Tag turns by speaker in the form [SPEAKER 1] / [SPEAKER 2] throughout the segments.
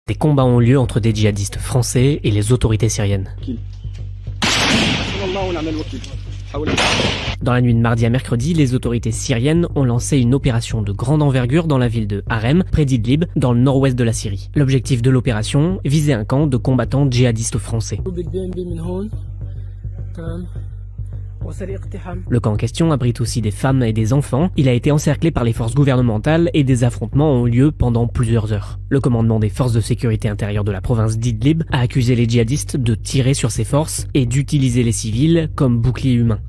[SPEAKER 1] Des combats ont lieu entre des djihadistes français et les autorités syriennes. Dans la nuit de mardi à mercredi, les autorités syriennes ont lancé une opération de grande envergure dans la ville de Harem, près d'Idlib, dans le nord-ouest de la Syrie. L'objectif de l'opération visait un camp de combattants djihadistes français. Le camp en question abrite aussi des femmes et des enfants. Il a été encerclé par les forces gouvernementales et des affrontements ont eu lieu pendant plusieurs heures. Le commandement des forces de sécurité intérieure de la province d'Idlib a accusé les djihadistes de tirer sur ces forces et d'utiliser les civils comme boucliers humains.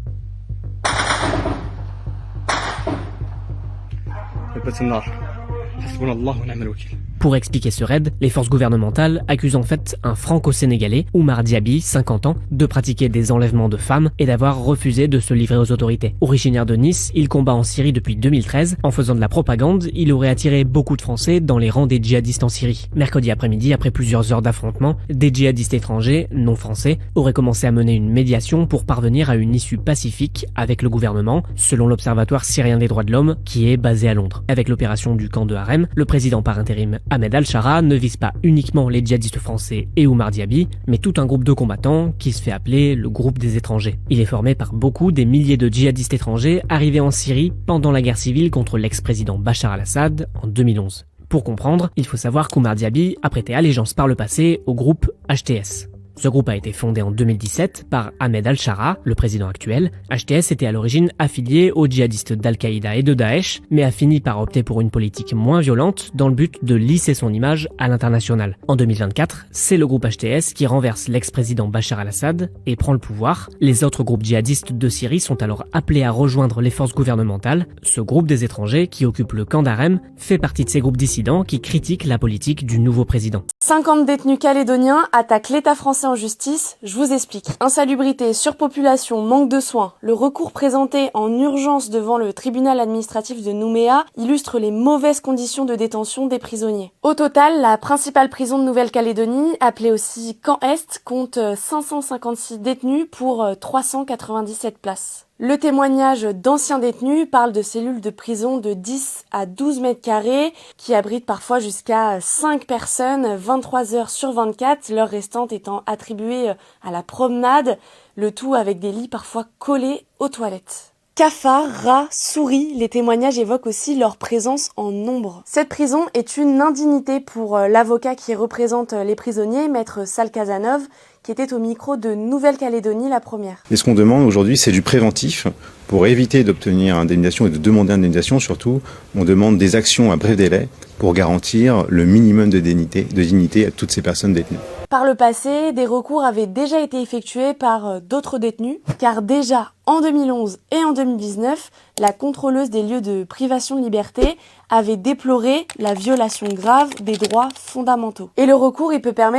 [SPEAKER 1] Pour expliquer ce raid, les forces gouvernementales accusent en fait un franco-sénégalais, Oumar Diaby, 50 ans, de pratiquer des enlèvements de femmes et d'avoir refusé de se livrer aux autorités. Originaire de Nice, il combat en Syrie depuis 2013. En faisant de la propagande, il aurait attiré beaucoup de Français dans les rangs des djihadistes en Syrie. Mercredi après-midi, après plusieurs heures d'affrontements, des djihadistes étrangers, non français, auraient commencé à mener une médiation pour parvenir à une issue pacifique avec le gouvernement, selon l'Observatoire syrien des droits de l'homme, qui est basé à Londres. Avec l'opération du camp de Harem, le président par intérim Ahmed Al-Shara ne vise pas uniquement les djihadistes français et Oumar Diaby, mais tout un groupe de combattants qui se fait appeler le groupe des étrangers. Il est formé par beaucoup des milliers de djihadistes étrangers arrivés en Syrie pendant la guerre civile contre l'ex-président Bachar al-Assad en 2011. Pour comprendre, il faut savoir qu'Oumar Diaby a prêté allégeance par le passé au groupe HTS. Ce groupe a été fondé en 2017 par Ahmed Al-Shara, le président actuel. HTS était à l'origine affilié aux djihadistes d'Al-Qaïda et de Daesh, mais a fini par opter pour une politique moins violente dans le but de lisser son image à l'international. En 2024, c'est le groupe HTS qui renverse l'ex-président Bachar al-Assad et prend le pouvoir. Les autres groupes djihadistes de Syrie sont alors appelés à rejoindre les forces gouvernementales. Ce groupe des étrangers qui occupe le camp d'Harem fait partie de ces groupes dissidents qui critiquent la politique du nouveau président.
[SPEAKER 2] 50 détenus calédoniens attaquent l'État français en justice, je vous explique. Insalubrité, surpopulation, manque de soins. Le recours présenté en urgence devant le tribunal administratif de Nouméa illustre les mauvaises conditions de détention des prisonniers. Au total, la principale prison de Nouvelle-Calédonie, appelée aussi Camp Est, compte 556 détenus pour 397 places. Le témoignage d'anciens détenus parle de cellules de prison de 10 à 12 mètres carrés qui abritent parfois jusqu'à 5 personnes 23 heures sur 24, l'heure restante étant attribuée à la promenade, le tout avec des lits parfois collés aux toilettes. Cafards, rats, souris, les témoignages évoquent aussi leur présence en nombre. Cette prison est une indignité pour l'avocat qui représente les prisonniers, maître Sal Casanov, qui était au micro de Nouvelle-Calédonie la première.
[SPEAKER 3] Et ce qu'on demande aujourd'hui, c'est du préventif. Pour éviter d'obtenir indemnisation et de demander indemnisation, surtout, on demande des actions à bref délai pour garantir le minimum de dignité à toutes ces personnes détenues.
[SPEAKER 2] Par le passé, des recours avaient déjà été effectués par d'autres détenus, car déjà en 2011 et en 2019, la contrôleuse des lieux de privation de liberté avait déploré la violation grave des droits fondamentaux. Et le recours, il peut permettre